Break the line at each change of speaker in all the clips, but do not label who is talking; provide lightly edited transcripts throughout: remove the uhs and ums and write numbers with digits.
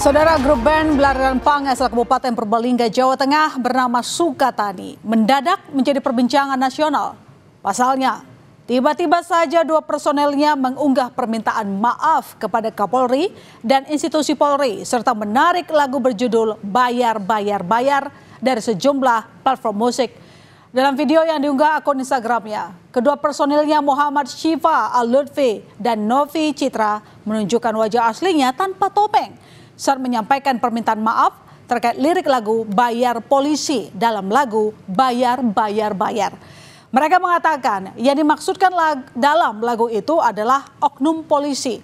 Saudara, grup band Belariran Pang asal Kabupaten Purbalingga, Jawa Tengah bernama Sukatani mendadak menjadi perbincangan nasional. Pasalnya, tiba-tiba saja dua personelnya mengunggah permintaan maaf kepada Kapolri dan institusi Polri serta menarik lagu berjudul Bayar Bayar Bayar dari sejumlah platform musik. Dalam video yang diunggah akun Instagramnya, kedua personilnya Muhammad Syifa Al-Lutfi dan Novi Citra menunjukkan wajah aslinya tanpa topeng saat menyampaikan permintaan maaf terkait lirik lagu Bayar Polisi dalam lagu Bayar Bayar Bayar. Mereka mengatakan yang dimaksudkan dalam lagu itu adalah oknum polisi.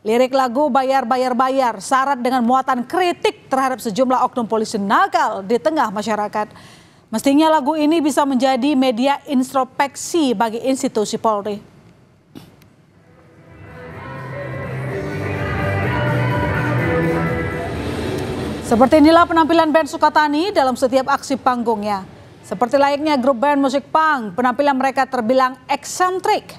Lirik lagu Bayar Bayar Bayar syarat dengan muatan kritik terhadap sejumlah oknum polisi nakal di tengah masyarakat. Mestinya lagu ini bisa menjadi media introspeksi bagi institusi Polri. Seperti inilah penampilan band Sukatani dalam setiap aksi panggungnya. Seperti layaknya grup band musik punk, penampilan mereka terbilang eksentrik.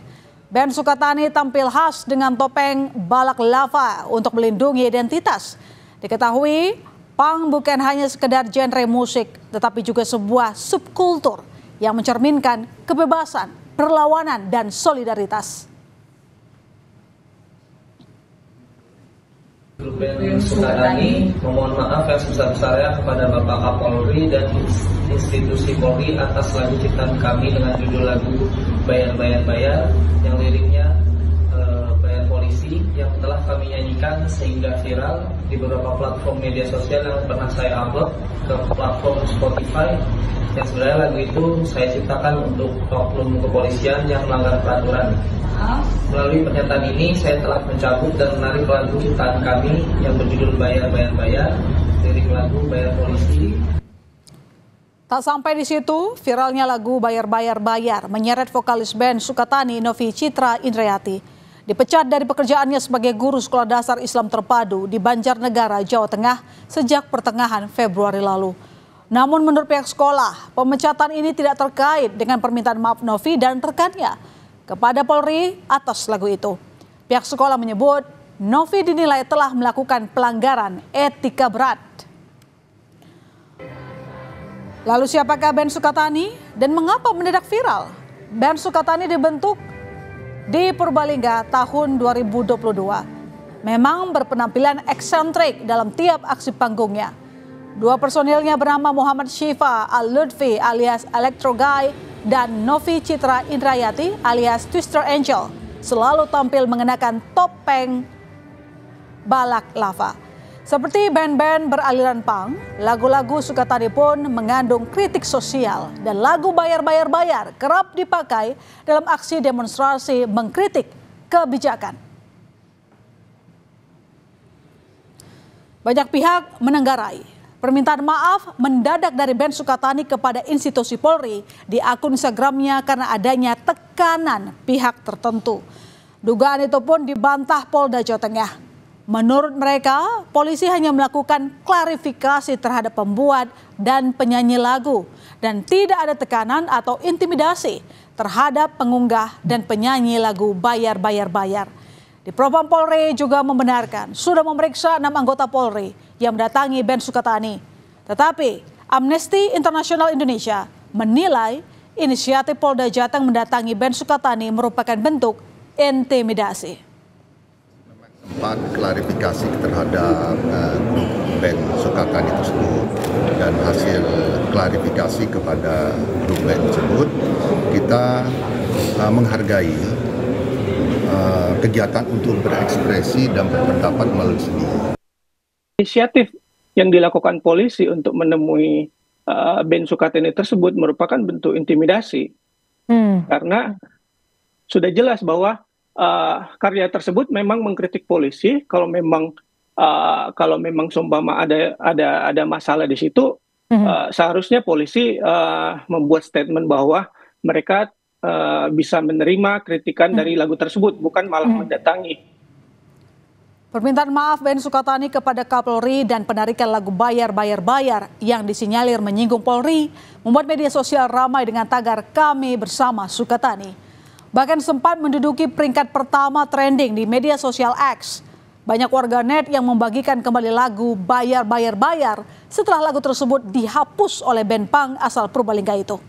Band Sukatani tampil khas dengan topeng balak lava untuk melindungi identitas. Diketahui, punk bukan hanya sekedar genre musik, tetapi juga sebuah subkultur yang mencerminkan kebebasan, perlawanan, dan solidaritas.
Grup band Sukatani memohon maaf yang sebesar-besarnya kepada Bapak Kapolri dan institusi Polri atas lagu ciptaan kami dengan judul lagu Bayar Bayar Bayar yang liriknya bayar polisi yang telah kami nyanyikan sehingga viral di beberapa platform media sosial yang pernah saya upload ke platform Spotify. Yang sebenarnya lagu itu saya ciptakan untuk oknum kepolisian yang melanggar peraturan. Melalui pernyataan ini saya telah mencabut dan menarik lagu ciptaan kami yang berjudul Bayar Bayar Bayar, lirik lagu Bayar Polisi.
Tak sampai di situ, viralnya lagu Bayar Bayar Bayar menyeret vokalis band Sukatani Novi Citra Indrayati. Dipecat dari pekerjaannya sebagai guru sekolah dasar Islam terpadu di Banjarnegara, Jawa Tengah sejak pertengahan Februari lalu. Namun menurut pihak sekolah, pemecatan ini tidak terkait dengan permintaan maaf Novi dan rekannya kepada Polri atas lagu itu. Pihak sekolah menyebut Novi dinilai telah melakukan pelanggaran etika berat. Lalu siapakah band Sukatani dan mengapa mendadak viral? Band Sukatani dibentuk di Purbalingga tahun 2022. Memang berpenampilan eksentrik dalam tiap aksi panggungnya. Dua personilnya bernama Muhammad Syifa Al-Lutfi alias Electro Guy dan Novi Citra Indrayati alias Twister Angel selalu tampil mengenakan topeng balak lava. Seperti band-band beraliran punk, lagu-lagu Sukatani pun mengandung kritik sosial dan lagu Bayar Bayar Bayar kerap dipakai dalam aksi demonstrasi mengkritik kebijakan. Banyak pihak menenggarai permintaan maaf mendadak dari band Sukatani kepada institusi Polri di akun Instagramnya karena adanya tekanan pihak tertentu. Dugaan itu pun dibantah Polda Jawa Tengah. Menurut mereka, polisi hanya melakukan klarifikasi terhadap pembuat dan penyanyi lagu dan tidak ada tekanan atau intimidasi terhadap pengunggah dan penyanyi lagu Bayar Bayar Bayar. Di Propam Polri juga membenarkan sudah memeriksa 6 anggota Polri yang mendatangi band Sukatani. Tetapi Amnesty International Indonesia menilai inisiatif Polda Jateng mendatangi band Sukatani merupakan bentuk intimidasi.
Sempat klarifikasi terhadap band Sukatani tersebut dan hasil klarifikasi kepada grup band tersebut kita menghargai kegiatan untuk berekspresi dan berpendapat melalui seni.
Inisiatif yang dilakukan polisi untuk menemui band Sukatani tersebut merupakan bentuk intimidasi karena sudah jelas bahwa karya tersebut memang mengkritik polisi. Kalau memang seumpama ada masalah di situ, seharusnya polisi membuat statement bahwa mereka bisa menerima kritikan dari lagu tersebut, bukan malah mendatangi.
Permintaan maaf band Sukatani kepada Kapolri dan penarikan lagu Bayar Bayar Bayar yang disinyalir menyinggung Polri membuat media sosial ramai dengan tagar Kami Bersama Sukatani. Bahkan sempat menduduki peringkat pertama trending di media sosial X. Banyak warganet yang membagikan kembali lagu Bayar Bayar Bayar setelah lagu tersebut dihapus oleh band punk asal Purbalingga itu.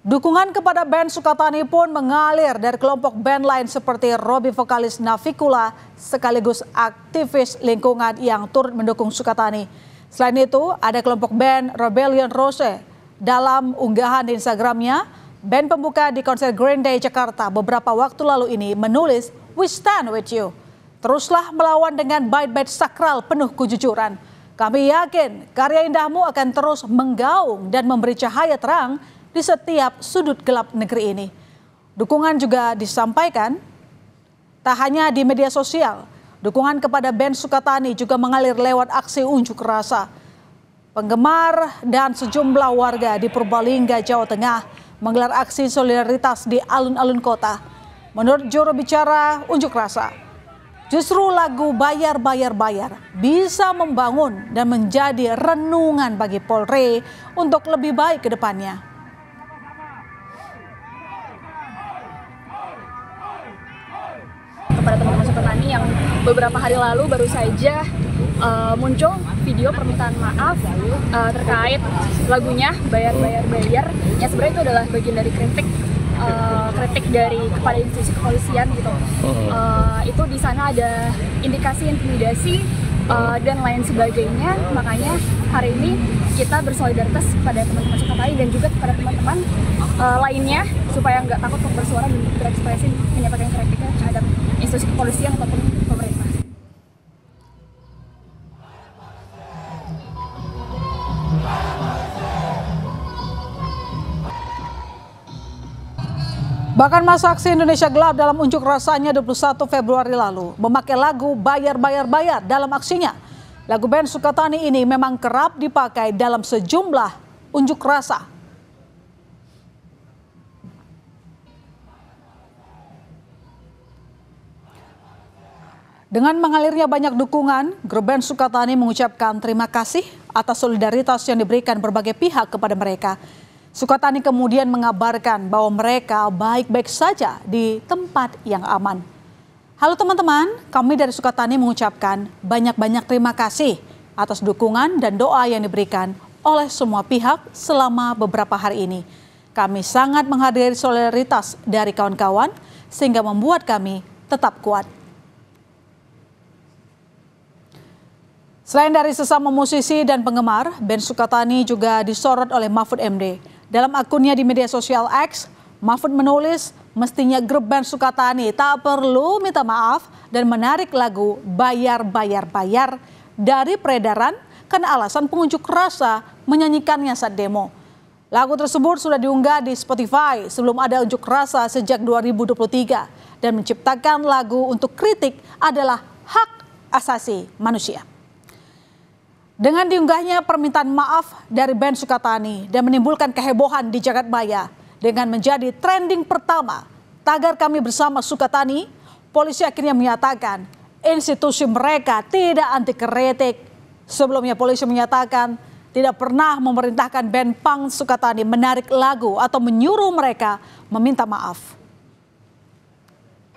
Dukungan kepada band Sukatani pun mengalir dari kelompok band lain seperti Robby vokalis Navikula sekaligus aktivis lingkungan yang turut mendukung Sukatani. Selain itu, ada kelompok band Rebellion Rose. Dalam unggahan di Instagramnya, band pembuka di konser Green Day Jakarta beberapa waktu lalu ini menulis, "We stand with you. Teruslah melawan dengan bait-bait sakral penuh kejujuran. Kami yakin karya indahmu akan terus menggaung dan memberi cahaya terang di setiap sudut gelap negeri ini." Dukungan juga disampaikan tak hanya di media sosial. Dukungan kepada band Sukatani juga mengalir lewat aksi unjuk rasa. Penggemar dan sejumlah warga di Purbalingga, Jawa Tengah menggelar aksi solidaritas di alun-alun kota. Menurut juru bicara unjuk rasa, justru lagu Bayar Bayar Bayar bisa membangun dan menjadi renungan bagi Polri untuk lebih baik ke depannya.
Kepada teman-teman Sukatani yang beberapa hari lalu baru saja muncul video permintaan maaf terkait lagunya Bayar Bayar Bayar, yang sebenarnya itu adalah bagian dari kritik dari kepada institusi kepolisian gitu. Itu di sana ada indikasi intimidasi dan lain sebagainya. Makanya hari ini kita bersolidaritas kepada teman-teman Sukatani dan juga kepada teman-teman lainnya supaya nggak takut untuk bersuara dan berekspresi menyampaikan kritiknya terhadap institusi kepolisian ataupun pemerintah.
Bahkan masa aksi Indonesia Gelap dalam unjuk rasanya 21 Februari lalu memakai lagu Bayar Bayar Bayar dalam aksinya. Lagu band Sukatani ini memang kerap dipakai dalam sejumlah unjuk rasa. Dengan mengalirnya banyak dukungan, grup band Sukatani mengucapkan terima kasih atas solidaritas yang diberikan berbagai pihak kepada mereka. Sukatani kemudian mengabarkan bahwa mereka baik-baik saja di tempat yang aman. Halo teman-teman, kami dari Sukatani mengucapkan banyak-banyak terima kasih atas dukungan dan doa yang diberikan oleh semua pihak selama beberapa hari ini. Kami sangat menghargai solidaritas dari kawan-kawan sehingga membuat kami tetap kuat. Selain dari sesama musisi dan penggemar, band Sukatani juga disorot oleh Mahfud MD. Dalam akunnya di media sosial X, Mahfud menulis mestinya grup band Sukatani tak perlu minta maaf dan menarik lagu Bayar Bayar Bayar dari peredaran karena alasan pengunjuk rasa menyanyikannya saat demo. Lagu tersebut sudah diunggah di Spotify sebelum ada unjuk rasa sejak 2023 dan menciptakan lagu untuk kritik adalah hak asasi manusia. Dengan diunggahnya permintaan maaf dari band Sukatani dan menimbulkan kehebohan di Jagadmaya dengan menjadi trending pertama tagar kami bersama Sukatani, polisi akhirnya menyatakan institusi mereka tidak anti kritik. Sebelumnya polisi menyatakan tidak pernah memerintahkan band punk Sukatani menarik lagu atau menyuruh mereka meminta maaf.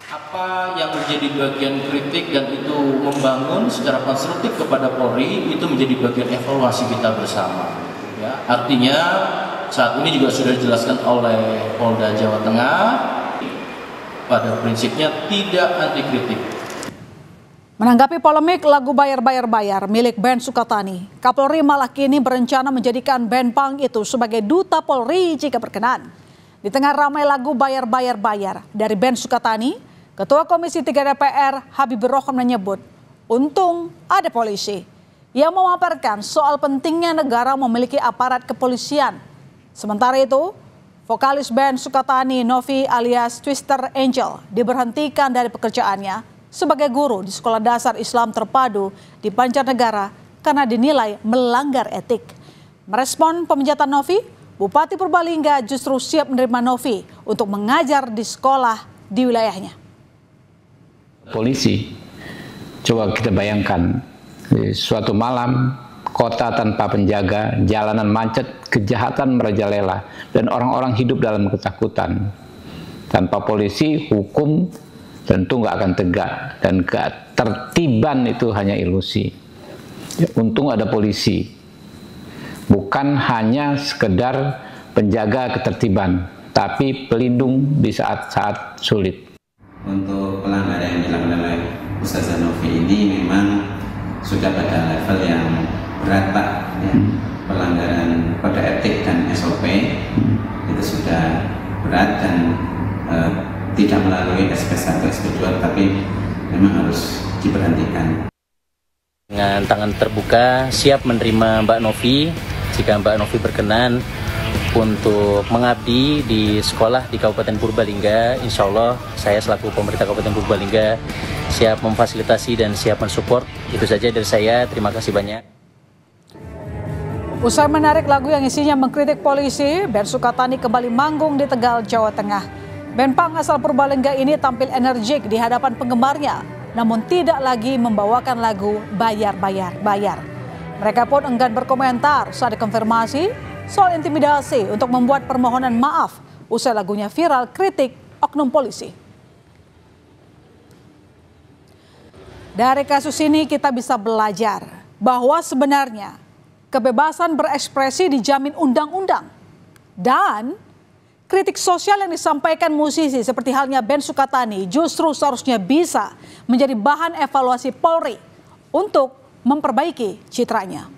Apa yang menjadi bagian kritik dan itu membangun secara konstruktif kepada Polri itu menjadi bagian evaluasi kita bersama. Ya, artinya saat ini juga sudah dijelaskan oleh Polda Jawa Tengah pada prinsipnya tidak anti kritik.
Menanggapi polemik lagu Bayar Bayar Bayar milik band Sukatani, Kapolri malah kini berencana menjadikan band punk itu sebagai duta Polri jika berkenan. Di tengah ramai lagu Bayar Bayar Bayar dari band Sukatani, Ketua Komisi 3 DPR Habibur Rahman menyebut, untung ada polisi yang memaparkan soal pentingnya negara memiliki aparat kepolisian. Sementara itu, vokalis band Sukatani Novi alias Twister Angel diberhentikan dari pekerjaannya sebagai guru di Sekolah Dasar Islam Terpadu di Banjarnegara karena dinilai melanggar etik. Merespon pemecatan Novi, Bupati Purbalingga justru siap menerima Novi untuk mengajar di sekolah di wilayahnya.
Polisi, coba kita bayangkan suatu malam kota tanpa penjaga, jalanan macet, kejahatan merajalela dan orang-orang hidup dalam ketakutan. Tanpa polisi, hukum tentu nggak akan tegak, dan ketertiban itu hanya ilusi. Untung ada polisi, bukan hanya sekedar penjaga ketertiban, tapi pelindung di saat-saat sulit.
Untuk pelanggaran yang dilakukan oleh Ustazah Novi ini memang sudah pada level yang berat, Pak. Ya. Pelanggaran kode etik dan SOP itu sudah berat dan tidak melalui SP1, SP2, tapi memang harus diberhentikan.
Dengan tangan terbuka, siap menerima Mbak Novi jika Mbak Novi berkenan untuk mengabdi di sekolah di Kabupaten Purbalingga. Insya Allah saya selaku pemerintah Kabupaten Purbalingga siap memfasilitasi dan siap mensupport. Itu saja dari saya, terima kasih banyak.
Usai menarik lagu yang isinya mengkritik polisi, band Sukatani kembali manggung di Tegal, Jawa Tengah. Band punk asal Purbalingga ini tampil energik di hadapan penggemarnya, namun tidak lagi membawakan lagu Bayar Bayar Bayar. Mereka pun enggan berkomentar saat dikonfirmasi soal intimidasi untuk membuat permohonan maaf usai lagunya viral kritik oknum polisi. Dari kasus ini kita bisa belajar bahwa sebenarnya kebebasan berekspresi dijamin undang-undang, dan kritik sosial yang disampaikan musisi seperti halnya band Sukatani justru seharusnya bisa menjadi bahan evaluasi Polri untuk memperbaiki citranya.